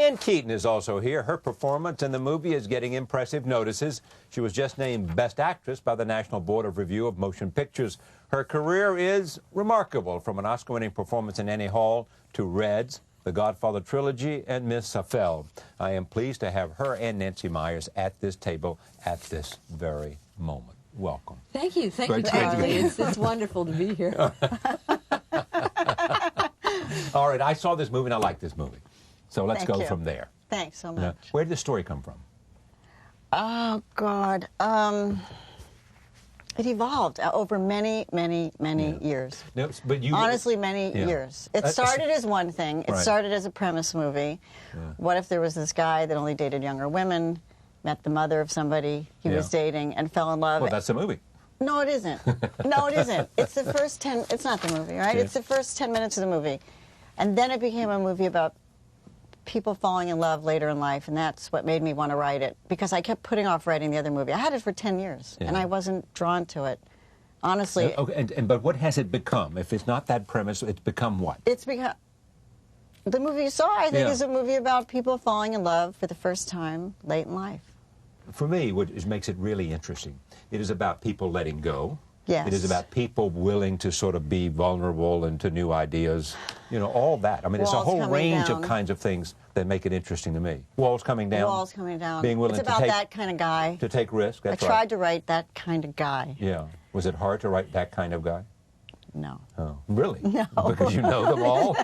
Diane Keaton is also here. Her performance in the movie is getting impressive notices. She was just named Best Actress by the National Board of Review of Motion Pictures. Her career is remarkable, from an Oscar-winning performance in Annie Hall to Reds, the Godfather trilogy, and Miss Safel. I am pleased to have her and Nancy Meyers at this table at this very moment. Welcome. Thank you. Thank you, Charlie. It's wonderful to be here. All right, I saw this movie and I like this movie. So let's go from there. Thanks so much. Where did the story come from? Oh, God. It evolved over many years. No, but you, honestly, many years. It started as one thing. It started as a premise movie. Yeah. What if there was this guy that only dated younger women, met the mother of somebody he was dating, and fell in love? Well, that's the movie. No, it isn't. No, it isn't. It's the first 10... It's not the movie, right? Yeah. It's the first 10 minutes of the movie. And then it became a movie about people falling in love later in life, and that's what made me want to write it, because I kept putting off writing the other movie. I had it for 10 years, and I wasn't drawn to it, honestly. Okay, but what has it become? If it's not that premise, it's become what? It's become... The movie you saw, I think, is a movie about people falling in love for the first time late in life. For me, what makes it really interesting, it is about people letting go. Yes. It is about people willing to sort of be vulnerable and to new ideas, you know, all that. I mean, it's a whole range of kinds of things that make it interesting to me. Walls coming down. Walls coming down. Being willing it's about that kind of guy. To take risks. That's I tried to write that kind of guy. Yeah. Was it hard to write that kind of guy? No. Oh, really? No. Because you know them all?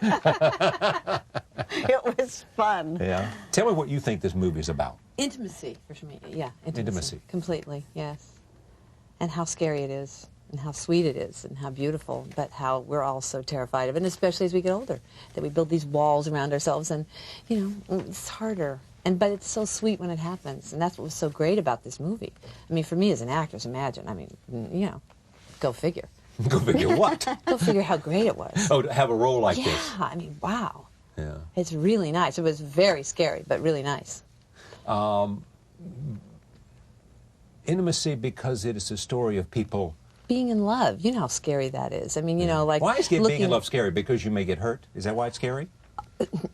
It was fun. Yeah. Tell me what you think this movie is about. Intimacy, for me. Yeah, intimacy. Completely, yes. And how scary it is, and how sweet it is, and how beautiful, but how we're all so terrified of it, and especially as we get older, that we build these walls around ourselves, and, you know, it's harder. But it's so sweet when it happens, and that's what was so great about this movie. I mean, for me as an actress, imagine, I mean, you know, go figure. Go figure what? Go figure how great it was. Oh, to have a role like this. Yeah, I mean, wow. Yeah. It's really nice. It was very scary, but really nice. Intimacy, because it is a story of people being in love. You know how scary that is. I mean, you know, like... Why is being in love scary? Because you may get hurt? Is that why it's scary?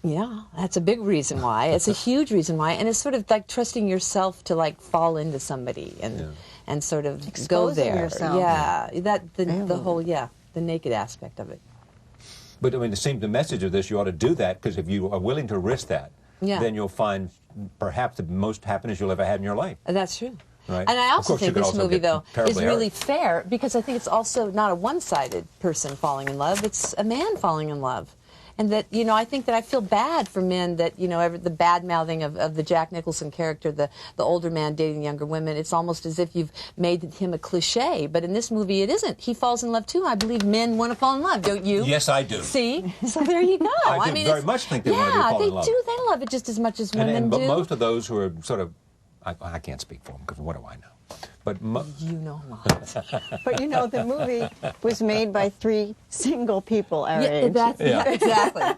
Yeah, that's a big reason why. It's a huge reason why. And it's sort of like trusting yourself to, like, fall into somebody and sort of go there. Yourself. Yeah, the whole, the naked aspect of it. But, I mean, it seems the message of this, you ought to do that, because if you are willing to risk that, then you'll find perhaps the most happiness you'll ever have in your life. That's true. Right. And I also think this movie, though, is really hurt. fair, because I think it's also not a one-sided person falling in love. It's a man falling in love. And that, you know, I think that I feel bad for men that, you know, the bad-mouthing of the Jack Nicholson character, the older man dating younger women, it's almost as if you've made him a cliche. But in this movie, it isn't. He falls in love, too. I believe men want to fall in love, don't you? Yes, I do. See? So there you go. I mean, very much think they want to fall in love. Yeah, they do. They love it just as much as women do. But most of those who are sort of, I can't speak for them, because what do I know? But you know a lot. But you know, the movie was made by 3 single people our age. Exactly.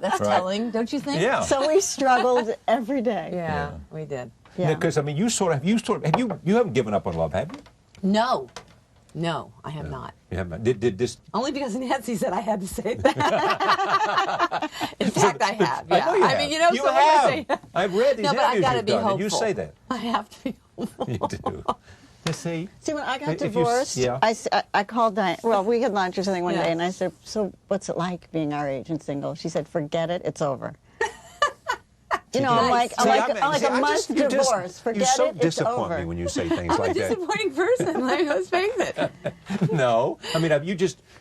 That's telling, don't you think? Yeah. So we struggled every day. Yeah, we did. Because I mean, you haven't given up on love, have you? No. No, I have not. You haven't. Did this? Only because Nancy said I had to say that. In fact, I have. Yeah. I mean, you know, you have. I've read these interviews you've done. Hopeful. You say that. I have to be hopeful. You do. You see, when I got divorced, I called Diane. Well, we had lunch or something one day, and I said, "So, what's it like being our age and single?" She said, "Forget it. It's over." You know, I'm like a month divorce. Forget it. You so it's disappoint over. me when you say things like that. I'm a disappointing person. Like, let's face it. No, I mean,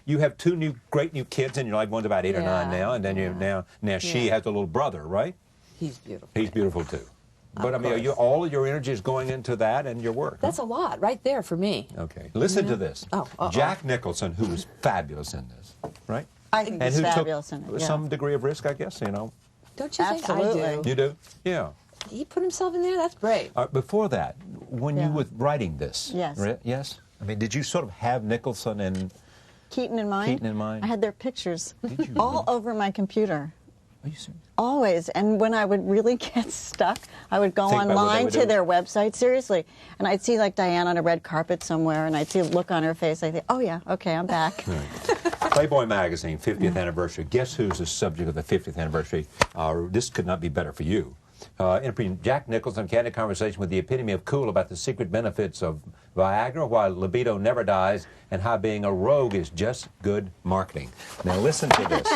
you have 2 great new kids in your life. One's about 8 or 9 now, and then now she has a little brother, right? He's beautiful. He's beautiful too. But I mean, all of your energy is going into that and your work. That's a lot right there for me. Okay, listen to this. Jack Nicholson, who was fabulous in this, right? I think he's fabulous in it. Took some degree of risk, I guess. You know. Don't you think I do? You do? Yeah. He put himself in there? That's great. Before that, when you were writing this, yes? I mean, did you sort of have Nicholson and Keaton in mind? Keaton in mind? I had their pictures Did you all over my computer. Are you serious? Always. And when I would really get stuck, I would go online to their website, seriously, and I'd see like Diane on a red carpet somewhere, and I'd see a look on her face. I'd think, oh yeah, okay, I'm back. Playboy magazine, 50th anniversary. Guess who's the subject of the 50th anniversary? This could not be better for you. Interviewing Jack Nicholson, candid conversation with the epitome of cool about the secret benefits of Viagra, why libido never dies, and how being a rogue is just good marketing. Now listen to this.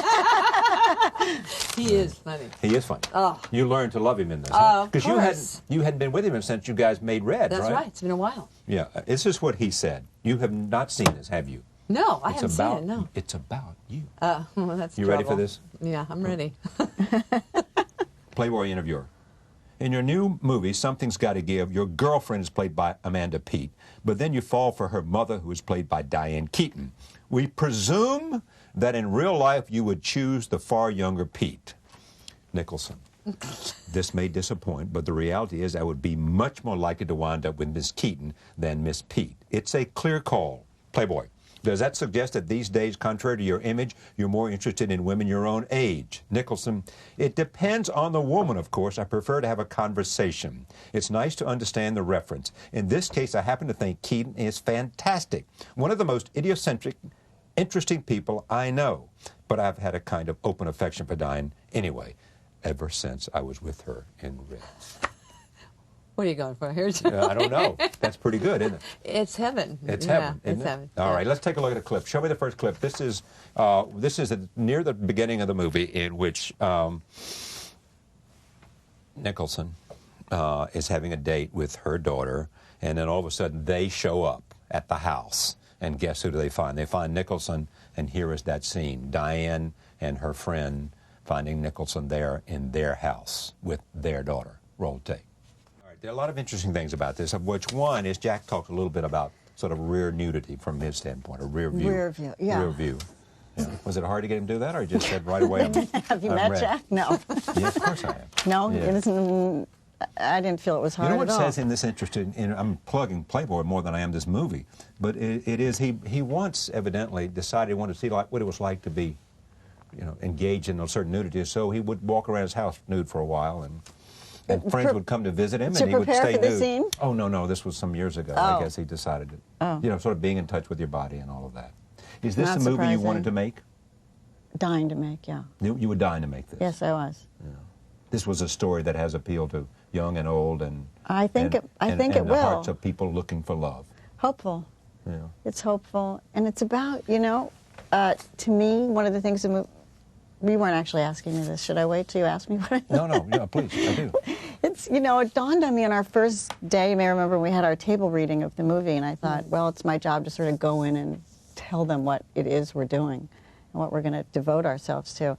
He is funny. He is funny. Oh. You learned to love him in this. Of Because you hadn't been with him since you guys made Red, That's right? right. It's been a while. Yeah. This is what he said. You have not seen this, have you? No, I haven't seen it, no. It's about you. Well, that's You trouble. ready for this? Yeah, I'm ready. Playboy interviewer. In your new movie, Something's Gotta Give, your girlfriend is played by Amanda Peet, but then you fall for her mother, who is played by Diane Keaton. We presume that in real life you would choose the far younger Pete Nicholson. This may disappoint, but the reality is I would be much more likely to wind up with Miss Keaton than Miss Pete. It's a clear call. Playboy. Does that suggest that these days, contrary to your image, you're more interested in women your own age? Nicholson, it depends on the woman, of course. I prefer to have a conversation. It's nice to understand the reference. In this case, I happen to think Keaton is fantastic. One of the most idiocentric, interesting people I know. But I've had a kind of open affection for Diane anyway, ever since I was with her in Red. What are you going for? Here's I don't know. That's pretty good, isn't it? It's heaven. It's Yeah, heaven, isn't it's it? heaven. All Yeah. right, let's take a look at the clip. Show me the first clip. This is near the beginning of the movie in which Nicholson is having a date with her daughter, and then all of a sudden they show up at the house. And guess who do they find? They find Nicholson, and here is that scene. Diane and her friend finding Nicholson there in their house with their daughter. Roll tape. There are a lot of interesting things about this, of which one is Jack talked a little bit about sort of rear nudity from his standpoint, or rear view. Rear view, yeah. Rear view. Yeah. Was it hard to get him to do that, or he just said right away? Have you I'm met ready? Jack? No. Yeah, of course I have. No, Yeah. it isn't. I didn't feel it was hard You know what at it all. says in this interesting, I'm plugging Playboy more than I am this movie, but it is, he once evidently decided he wanted to see what it was like to be, engaged in a certain nudity, so he would walk around his house nude for a while, and friends would come to visit him, to and he would prepare stay for the nude. scene? Oh, no, this was some years ago. Oh. I guess he decided it. Oh. Sort of being in touch with your body and all of that. Is this Not a movie you surprising. wanted to make? Dying to make, yeah. You were dying to make this? Yes, I was. This was a story that has appeal to young and old, and I think it the will. hearts of people looking for love. Hopeful. Yeah. It's hopeful, and it's about, to me, one of the things that we weren't actually asking me this. Should I wait till you ask me what I No, yeah, please, I do. It's, it dawned on me on our first day. You may remember we had our table reading of the movie, and I thought, well, it's my job to sort of go in and tell them what it is we're doing and what we're going to devote ourselves to.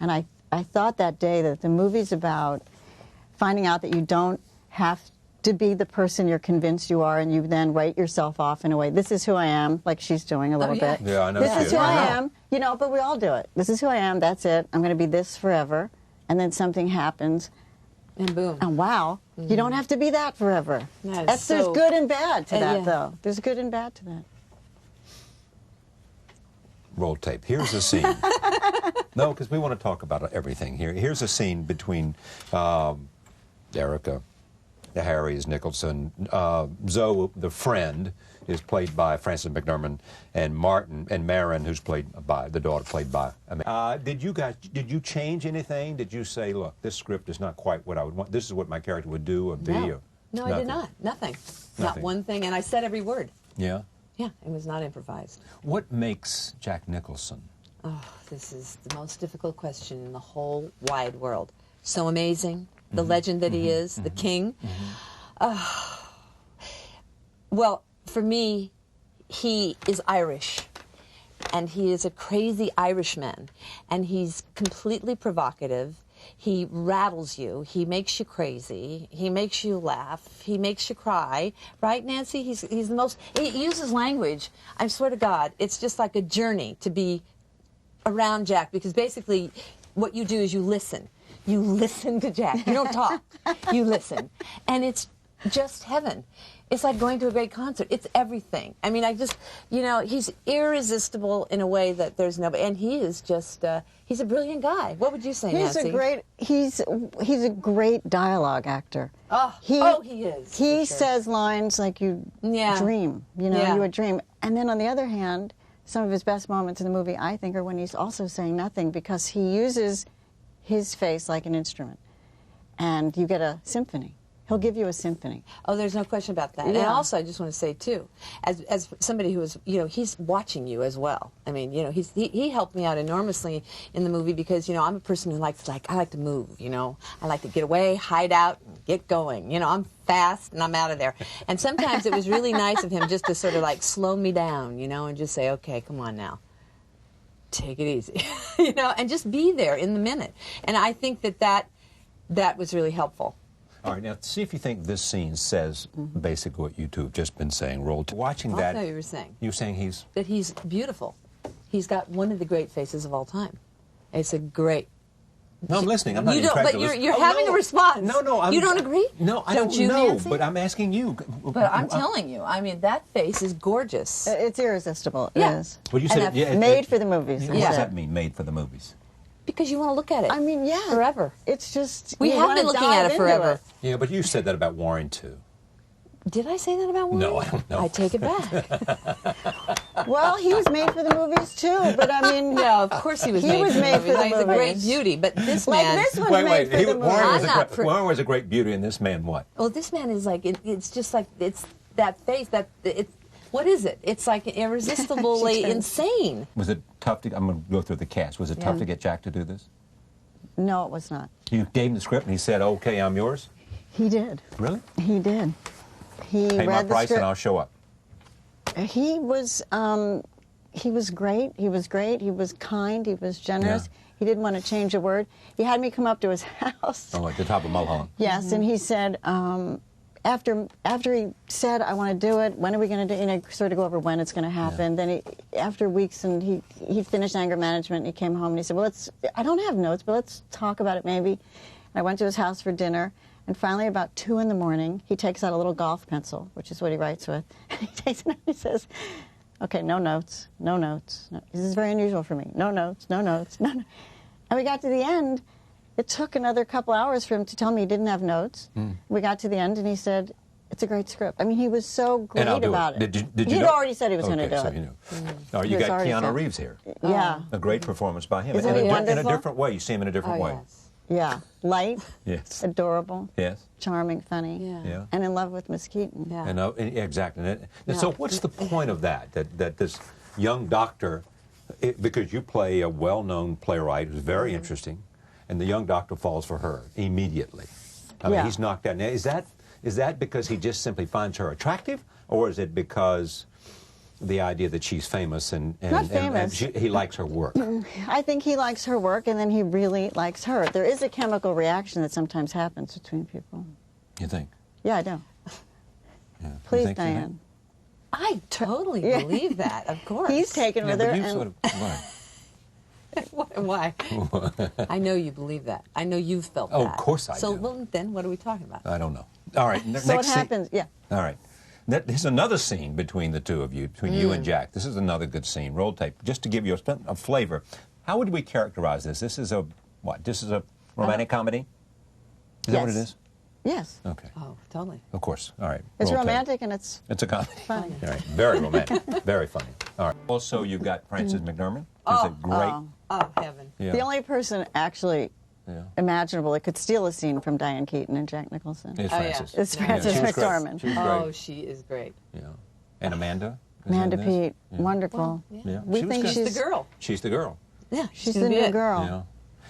And I thought that day that the movie's about finding out that you don't have to be the person you're convinced you are, and you then write yourself off in a way. This is who I am, like she's doing a little bit. Yeah, I know. This is who I I am, but we all do it. This is who I am, that's it. I'm going to be this forever. And then something happens. And boom. And wow, you don't have to be that forever. That is There's so- good and bad to that, yeah. though. There's good and bad to that. Roll tape. Here's a scene. No, because we want to talk about everything here. Here's a scene between Erica, Harry is Nicholson, Zoe, the friend, is played by Frances McDormand, and Martin and Marin, who's played by the daughter, played by. Did you change anything? Did you say, look, this script is not quite what I would want. This is what my character would do or be? Or No, I did not. Nothing. Not one thing, and I said every word. Yeah. Yeah, it was not improvised. What makes Jack Nicholson? Oh, this is the most difficult question in the whole wide world. So amazing, the legend that he is, the king. Well, for me, he is Irish, and he is a crazy Irishman, and he's completely provocative. He rattles you. He makes you crazy. He makes you laugh. He makes you cry. Right, Nancy? He's the most... He uses language. I swear to God, it's just like a journey to be around Jack, because basically what you do is you listen. You listen to Jack. You don't talk. You listen. And it's just heaven. It's like going to a great concert. It's everything. I mean, he's irresistible in a way that there's no... And he is just... he's a brilliant guy. What would you say, Nancy? He's a great dialogue actor. He is. He says lines like you dream. You would dream. And then on the other hand, some of his best moments in the movie, I think, are when he's also saying nothing, because he uses his face like an instrument. and you get a symphony. He'll give you a symphony. Oh, there's no question about that. And Yeah. also, I just want to say, too, as somebody who is, he's watching you as well. I mean, he helped me out enormously in the movie because, I'm a person who I like to move, I like to get away, hide out, and get going. I'm fast and I'm out of there. And sometimes it was really nice of him just to sort of slow me down, and just say, okay, come on now. Take it easy, and just be there in the minute. And I think that was really helpful. All right, now see if you think this scene says basically what you two have just been saying. Watching that. I thought you were saying. You were saying he's? That he's beautiful. He's got one of the great faces of all time. It's a great. No, I'm listening. I'm not You don't, incredulous. but you're having a response. No, you don't agree? No, I don't don't you, know, Nancy? but I'm asking you. But I'm telling you, I mean, that face is gorgeous. It's irresistible. It Yeah. is. Well, you said Made for the movies. What Yeah. does that mean, made for the movies? Because you want to look at it. I mean, yeah. Forever. It's just... We you have wanna been looking dive at it into forever. it. Yeah, but you said that about Warren, too. Did I say that about Warren? No, I don't know. I take it back. Well, he was made for the movies, too, but I mean... No, of course he was He made was for made the for movies. the He's a great movies. beauty, but this Like man... this one made for the movies. Warren was a great beauty, and this man what? Well, this man is it's just like, it's that face, what is it? It's like irresistibly insane. Was it tough to, I'm going to go through the cast, was it tough Yeah. to get Jack to do this? No, it was not. You gave him the script and he said, okay, I'm yours? He did. Really? He did. He Pay read my the price script. and I'll show up. He was great. He was great. He was kind. He was generous. Yeah. He didn't want to change a word. He had me come up to his house. Oh, at the top of Mulholland. Yes, and he said, after he said, I want to do it, when are we going to do it? Sort of go over when it's going to happen. Yeah. Then after weeks, and he finished anger management, and he came home and he said, well, I don't have notes, but let's talk about it maybe. I went to his house for dinner, and finally about 2 in the morning, he takes out a little golf pencil, which is what he writes with, and he takes it out and he says, okay, no notes, no notes. No. This is very unusual for me. No notes, no notes, no. And we got to the end. It took another couple hours for him to tell me he didn't have notes. We got to the end, and he said, it's a great script. I mean, he was so great And I'll do about it. Did you He'd know? already said he was going to do so it. you knew. All right, He you was got already Keanu said. Reeves here. Yeah, A great performance by him. Isn't he in a wonderful? different way. You see him in a different Oh, way. yes. yeah. Light, Yes. adorable, Yes. charming, funny, Yeah. Yeah. and in love with Miss Keaton. Yeah. And, exactly. And so what's the point of that? That this young doctor, because you play a well-known playwright who's very interesting, and the young doctor falls for her immediately. I mean, Yeah. he's knocked out. Now, is that because he just simply finds her attractive, or is it because the idea that she's famous and Not famous. he likes her work? I think he likes her work, and then he really likes her. There is a chemical reaction that sometimes happens between people. You think? Yeah, I do. Yeah. You Please, think so? Diane. I totally Yeah. believe that, of course. He's taken Yeah, with her, but you and sort of, right. Why? I know you believe that. I know you've felt Oh, that. of course I so, do. well, then what are we talking about? I don't know. All right. so next what scene. happens? Yeah. All right. There's another scene between the two of you, between you and Jack. This is another good scene. Roll tape. Just to give you a flavor. How would we characterize this? This is a, what? This is a romantic comedy? Is that what it Yes. is? Yes. Okay. Oh, totally. Of course. All right. It's Roll tape. romantic, and it's It's a comedy. funny. All right. Very romantic. Very funny. All right. Also, you've got Frances McDormand. Who's a great. Oh, heaven. Yeah. The only person actually Yeah. imaginable that could steal a scene from Diane Keaton and Jack Nicholson. Is Oh, yeah. Frances. It's Yeah. Frances She was great. McDormand. She was Oh, great. she is great. Yeah. And Amanda? is Amanda in this? Peet, Yeah. wonderful. Yeah. We She was think good. she's The girl. She's the girl. Yeah, She's gonna the be new it. girl. Yeah.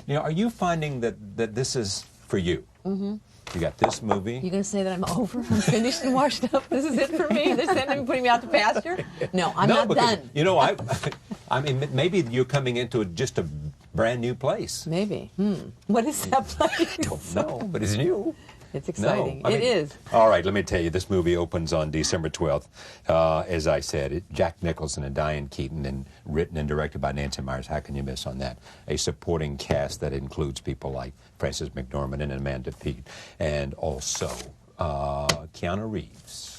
You know, are you finding that this is for you? Mm-hmm. You got this movie. You going to say that I'm over? I'm finished and washed up? This is it for me? They're sending me, putting me out to pasture? No, I'm not because, done. You know, I mean, maybe you're coming into just a brand new place. Maybe. What is that place? Don't know, but it's new. It's exciting. No, I mean, it is. All right, let me tell you, this movie opens on December 12th. As I said, Jack Nicholson and Diane Keaton, and written and directed by Nancy Meyers. How can you miss on that? A supporting cast that includes people like Frances McDormand and Amanda Peet, and also Keanu Reeves.